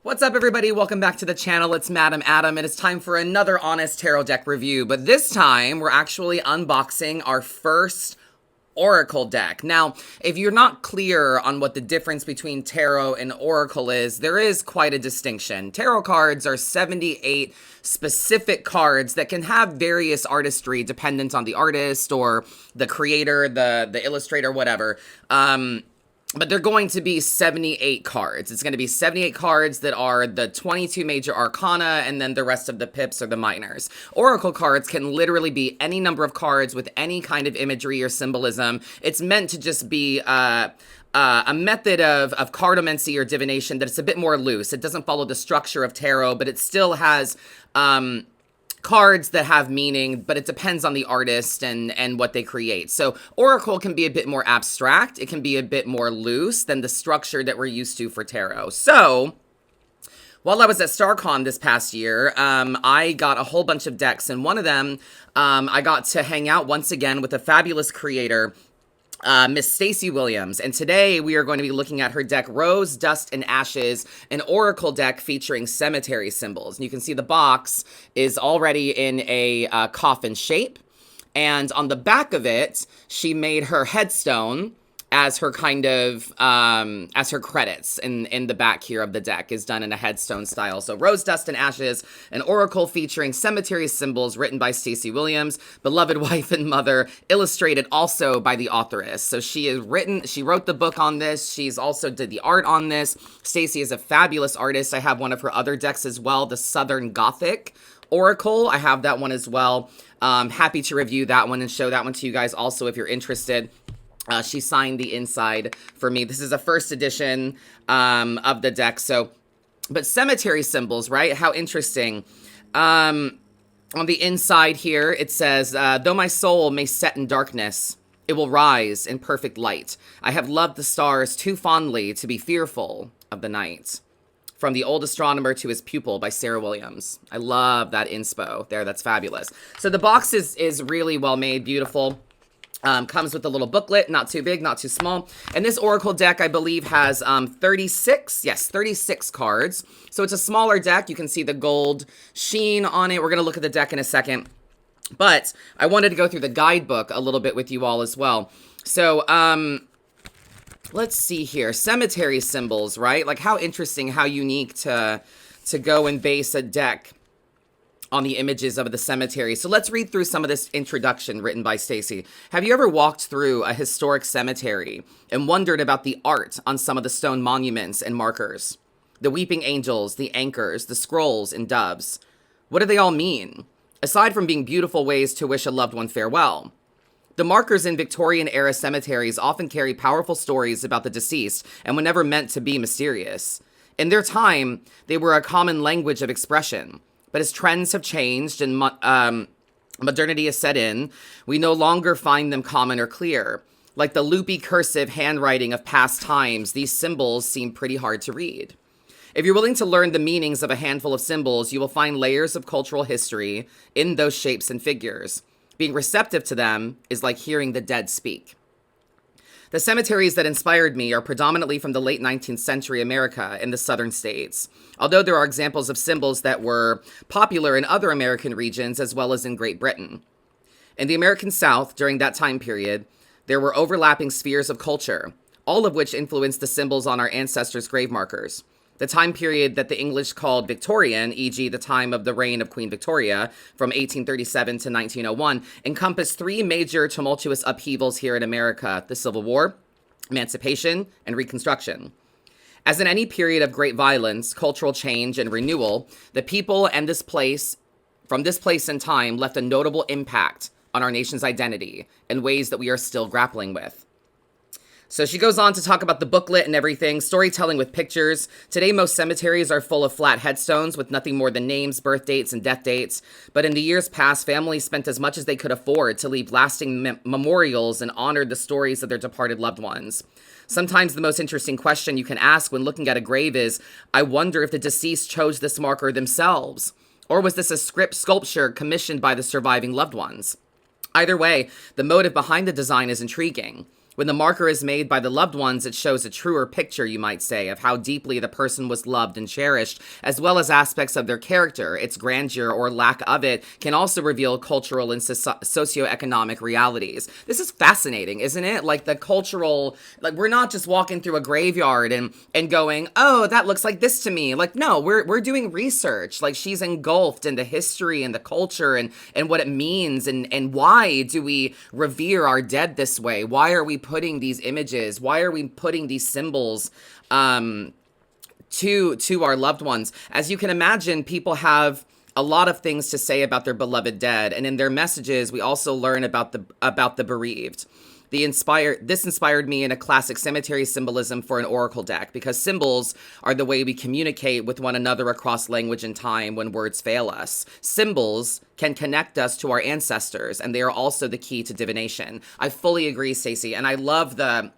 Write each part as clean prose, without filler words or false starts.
What's up, everybody? Welcome back to the channel. It's Madam Adam, and it's time for another honest tarot deck review. But this time, we're actually unboxing our first Oracle deck. Now, if you're not clear on what the difference between tarot and Oracle is, there is quite a distinction. Tarot cards are 78 specific cards that can have various artistry dependent on the artist or the creator, the illustrator, whatever. But they're going to be 78 cards. It's going to be 78 cards that are the 22 major arcana, and then the rest of the pips or the minors. Oracle cards can literally be any number of cards with any kind of imagery or symbolism. It's meant to just be a method of cardomancy or divination that it's a bit more loose. It doesn't follow the structure of tarot, but it still has cards that have meaning, but it depends on the artist and what they create. So Oracle can be a bit more abstract. It can be a bit more loose than the structure that we're used to for tarot. So while I was at StarCon this past year, I got a whole bunch of decks, and one of them, I got to hang out once again with a fabulous creator, Miss Stacey Williams, and today we are going to be looking at her deck Rose, Dust, and Ashes, an oracle deck featuring cemetery symbols. And you can see the box is already in a coffin shape, and on the back of it, she made her headstone as her kind of, as her credits in the back here of the deck is done in a headstone style. So Rose, Dust, and Ashes, an oracle featuring cemetery symbols written by Stacey Williams, beloved wife and mother, illustrated also by the authoress. So she wrote the book on this. She's also did the art on this. Stacey is a fabulous artist. I have one of her other decks as well, the Southern Gothic Oracle. I have that one as well. Happy to review that one and show that one to you guys also if you're interested. She signed the inside for me. This is a first edition of the deck. So, but cemetery symbols, right? How interesting. On the inside here, it says, though my soul may set in darkness, it will rise in perfect light. I have loved the stars too fondly to be fearful of the night. From the Old Astronomer to His Pupil by Sarah Williams. I love that inspo there. That's fabulous. So the box is really well made, beautiful. Comes with a little booklet, not too big, not too small. And this Oracle deck, I believe, has 36 cards. So it's a smaller deck. You can see the gold sheen on it. We're going to look at the deck in a second. But I wanted to go through the guidebook a little bit with you all as well. So, let's see here. Cemetery symbols, right? Like how interesting, how unique to go and base a deck on the images of the cemetery. So let's read through some of this introduction written by Stacey. Have you ever walked through a historic cemetery and wondered about the art on some of the stone monuments and markers? The weeping angels, the anchors, the scrolls and doves. What do they all mean? Aside from being beautiful ways to wish a loved one farewell. The markers in Victorian-era cemeteries often carry powerful stories about the deceased and were never meant to be mysterious. In their time, they were a common language of expression. But as trends have changed and modernity has set in, we no longer find them common or clear. Like the loopy cursive handwriting of past times, these symbols seem pretty hard to read. If you're willing to learn the meanings of a handful of symbols, you will find layers of cultural history in those shapes and figures. Being receptive to them is like hearing the dead speak. The cemeteries that inspired me are predominantly from the late 19th century America in the southern states, although there are examples of symbols that were popular in other American regions as well as in Great Britain. In the American South, during that time period, there were overlapping spheres of culture, all of which influenced the symbols on our ancestors' grave markers. The time period that the English called Victorian, e.g. the time of the reign of Queen Victoria, from 1837 to 1901, encompassed three major tumultuous upheavals here in America: the Civil War, Emancipation, and Reconstruction. As in any period of great violence, cultural change, and renewal, the people and this place, from this place and time, left a notable impact on our nation's identity in ways that we are still grappling with. So she goes on to talk about the booklet and everything, storytelling with pictures. Today, most cemeteries are full of flat headstones with nothing more than names, birth dates, and death dates. But in the years past, families spent as much as they could afford to leave lasting memorials and honored the stories of their departed loved ones. Sometimes the most interesting question you can ask when looking at a grave is, I wonder if the deceased chose this marker themselves, or was this a sculpture commissioned by the surviving loved ones? Either way, the motive behind the design is intriguing. When the marker is made by the loved ones, it shows a truer picture, you might say, of how deeply the person was loved and cherished, as well as aspects of their character. Its grandeur or lack of it can also reveal cultural and socioeconomic realities. This is fascinating, isn't it? Like the cultural, like we're not just walking through a graveyard and going, oh, that looks like this to me. Like, no, we're doing research. Like she's engulfed in the history and the culture and what it means and why do we revere our dead this way? Why are we putting these images? Why are we putting these symbols to our loved ones? As you can imagine, people have a lot of things to say about their beloved dead, and in their messages, we also learn about the bereaved. This inspired me in a classic cemetery symbolism for an oracle deck, because symbols are the way we communicate with one another across language and time when words fail us. Symbols can connect us to our ancestors, and they are also the key to divination. I fully agree, Stacey, and I love the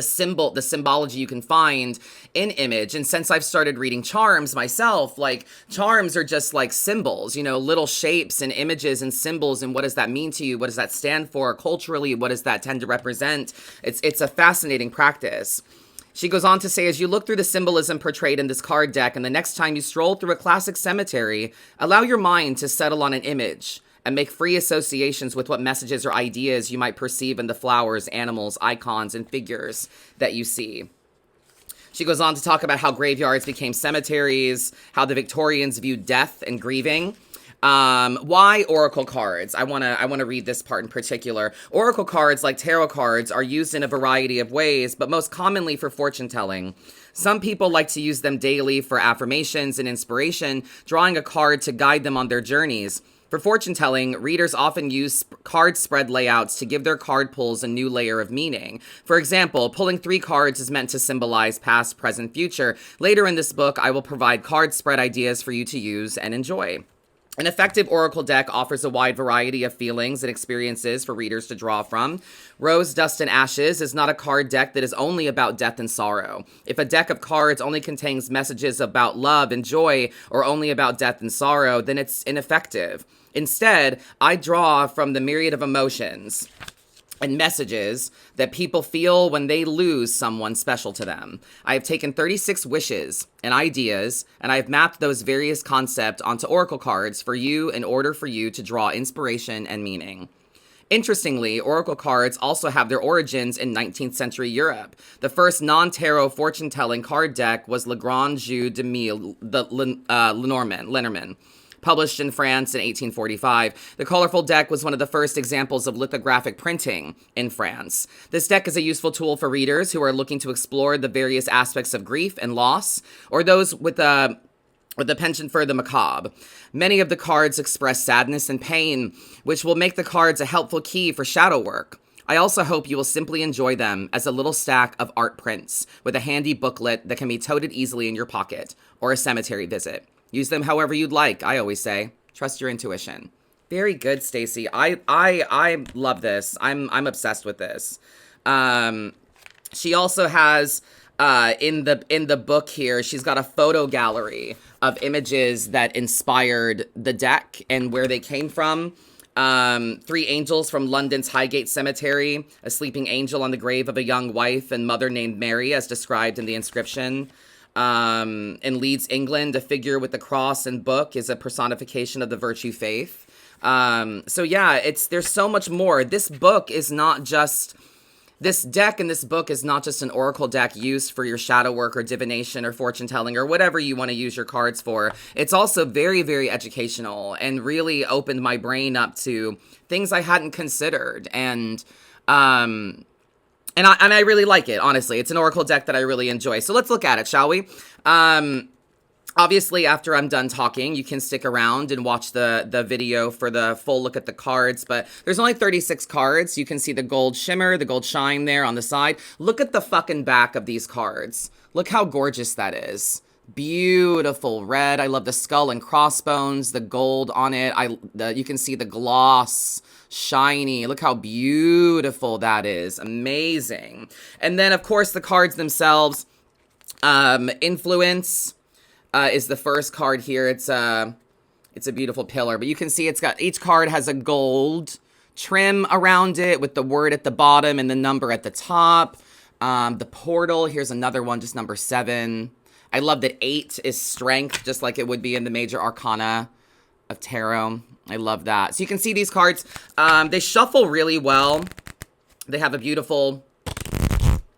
symbology you can find in image. And since I've started reading charms myself, like charms are just like symbols, little shapes and images and symbols. And what does that mean to you? What does that stand for culturally? What does that tend to represent? It's a fascinating practice. She goes on to say, as you look through the symbolism portrayed in this card deck, and the next time you stroll through a classic cemetery, allow your mind to settle on an image and make free associations with what messages or ideas you might perceive in the flowers, animals, icons, and figures that you see. She goes on to talk about how graveyards became cemeteries, how the Victorians viewed death and grieving. Why oracle cards? I want to read this part in particular. Oracle cards, like tarot cards, are used in a variety of ways, but most commonly for fortune telling. Some people like to use them daily for affirmations and inspiration, drawing a card to guide them on their journeys. For fortune telling, readers often use card spread layouts to give their card pulls a new layer of meaning. For example, pulling 3 cards is meant to symbolize past, present, future. Later in this book, I will provide card spread ideas for you to use and enjoy. An effective oracle deck offers a wide variety of feelings and experiences for readers to draw from. Rose, Dust, and Ashes is not a card deck that is only about death and sorrow. If a deck of cards only contains messages about love and joy or only about death and sorrow, then it's ineffective. Instead, I draw from the myriad of emotions and messages that people feel when they lose someone special to them. I have taken 36 wishes and ideas, and I have mapped those various concepts onto oracle cards for you in order for you to draw inspiration and meaning. Interestingly, oracle cards also have their origins in 19th century Europe. The first non-tarot fortune-telling card deck was Le Grand Jeu de Mille, Lenormand. Published in France in 1845. The colorful deck was one of the first examples of lithographic printing in France. This deck is a useful tool for readers who are looking to explore the various aspects of grief and loss, or those with a penchant for the macabre. Many of the cards express sadness and pain, which will make the cards a helpful key for shadow work. I also hope you will simply enjoy them as a little stack of art prints with a handy booklet that can be toted easily in your pocket, or a cemetery visit. Use them however you'd like, I always say. Trust your intuition. Very good, Stacey. I love this. I'm obsessed with this. She also has in the book here, she's got a photo gallery of images that inspired the deck and where they came from. 3 angels from London's Highgate Cemetery, a sleeping angel on the grave of a young wife and mother named Mary, as described in the inscription. In Leeds, England, a figure with the cross and book is a personification of the virtue faith. So yeah, there's so much more. This deck in this book is not just an oracle deck used for your shadow work or divination or fortune telling or whatever you want to use your cards for. It's also very, very educational and really opened my brain up to things I hadn't considered. And I really like it, honestly. It's an oracle deck that I really enjoy. So let's look at it, shall we? Obviously, after I'm done talking, you can stick around and watch the video for the full look at the cards. But there's only 36 cards. You can see the gold shimmer, the gold shine there on the side. Look at the fucking back of these cards. Look how gorgeous that is. Beautiful red. I love the skull and crossbones, the gold on it. You can see the gloss. Shiny. Look how beautiful that is. Amazing. And then, of course, the cards themselves. Influence is the first card here. It's a beautiful pillar, but you can see each card has a gold trim around it with the word at the bottom and the number at the top. The portal, here's another one, just number 7. I love that 8 is strength, just like it would be in the major arcana of tarot. I love that. So you can see these cards, they shuffle really well. They have a beautiful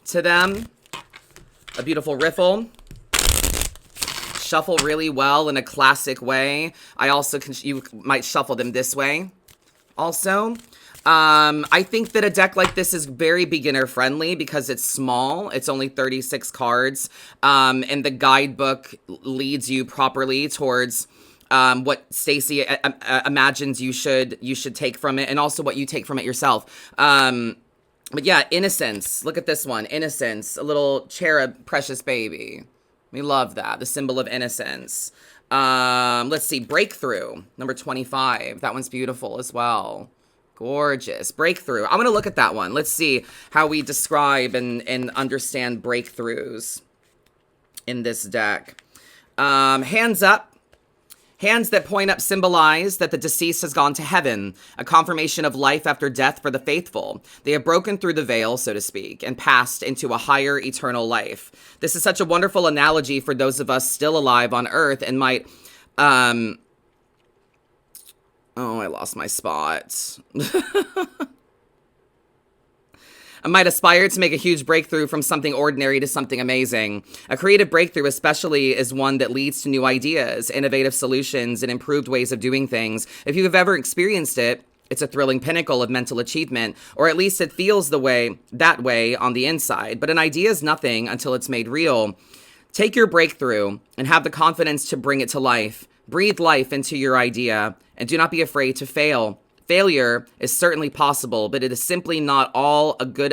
to them, a beautiful riffle. Shuffle really well in a classic way. I also you might shuffle them this way also. I think that a deck like this is very beginner friendly because it's small. It's only 36 cards. And the guidebook leads you properly towards what Stacey imagines you should take from it, and also what you take from it yourself. But yeah, innocence. Look at this one. Innocence. A little cherub, precious baby. We love that. The symbol of innocence. Let's see. Breakthrough. Number 25. That one's beautiful as well. Gorgeous. Breakthrough. I'm going to look at that one. Let's see how we describe and understand breakthroughs in this deck. Hands up. Hands that point up symbolize that the deceased has gone to heaven, a confirmation of life after death for the faithful. They have broken through the veil, so to speak, and passed into a higher eternal life. This is such a wonderful analogy for those of us still alive on earth and might, oh, I lost my spot. I might aspire to make a huge breakthrough from something ordinary to something amazing. A creative breakthrough especially is one that leads to new ideas, innovative solutions, and improved ways of doing things. If you have ever experienced it, it's a thrilling pinnacle of mental achievement, or at least it feels that way on the inside. But an idea is nothing until it's made real. Take your breakthrough and have the confidence to bring it to life. Breathe life into your idea, and do not be afraid to fail. Failure is certainly possible, but it is simply not at all a good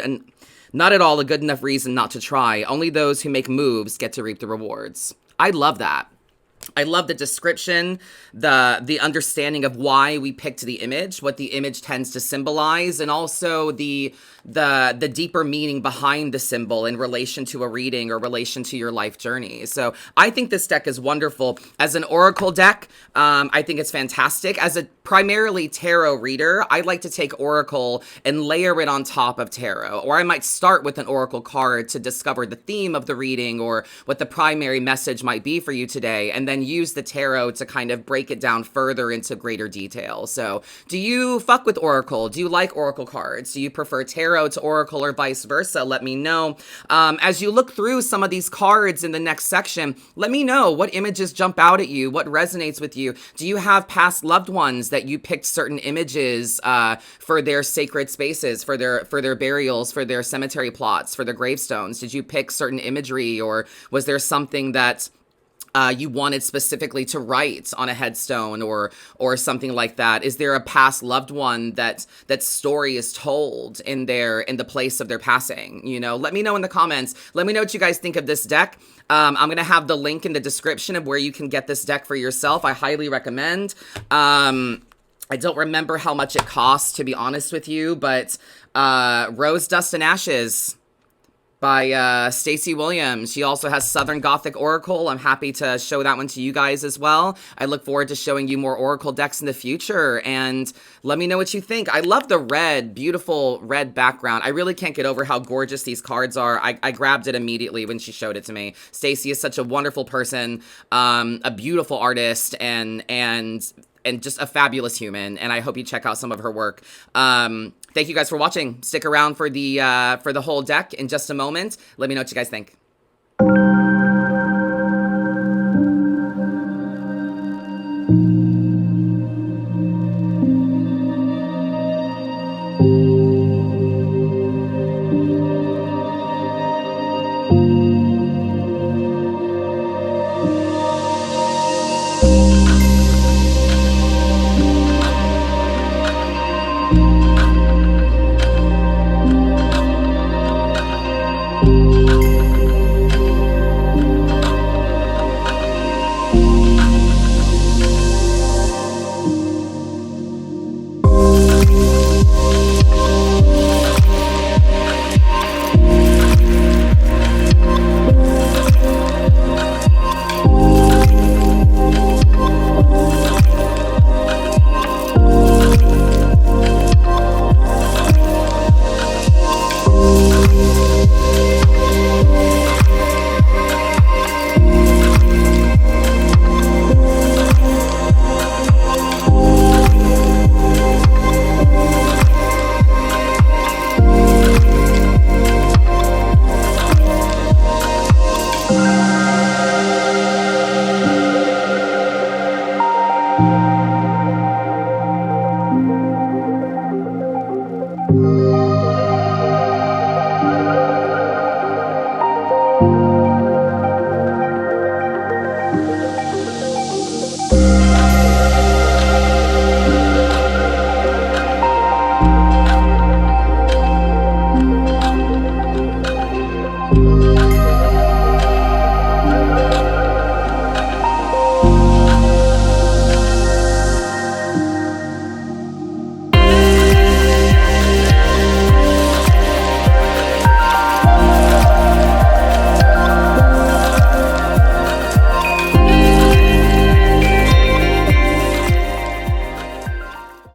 enough reason not to try. Only those who make moves get to reap the rewards. I love that. I love the description, the understanding of why we picked the image, what the image tends to symbolize, and also the deeper meaning behind the symbol in relation to a reading or relation to your life journey. So I think this deck is wonderful. As an oracle deck, I think it's fantastic. As a primarily tarot reader, I like to take oracle and layer it on top of tarot. Or I might start with an oracle card to discover the theme of the reading or what the primary message might be for you today, and then use the tarot to kind of break it down further into greater detail. So do you fuck with oracle? Do you like oracle cards? Do you prefer tarot to oracle or vice versa? Let me know. As you look through some of these cards in the next section, let me know what images jump out at you, what resonates with you. Do you have past loved ones that you picked certain images for their sacred spaces, for their burials, for their cemetery plots, for their gravestones? Did you pick certain imagery, or was there something that you wanted specifically to write on a headstone or something like that? Is there a past loved one that story is told in the place of their passing? You know, let me know in the comments. Let me know what you guys think of this deck. I'm going to have the link in the description of where you can get this deck for yourself. I highly recommend. I don't remember how much it costs, to be honest with you, but Rose, Dust, and Ashes by Stacey Williams. She also has Southern Gothic Oracle. I'm happy to show that one to you guys as well. I look forward to showing you more Oracle decks in the future, and let me know what you think. I love the red, beautiful red background. I really can't get over how gorgeous these cards are. I grabbed it immediately when she showed it to me. Stacey is such a wonderful person, a beautiful artist, and just a fabulous human, and I hope you check out some of her work. Thank you guys for watching. Stick around for the whole deck in just a moment. Let me know what you guys think.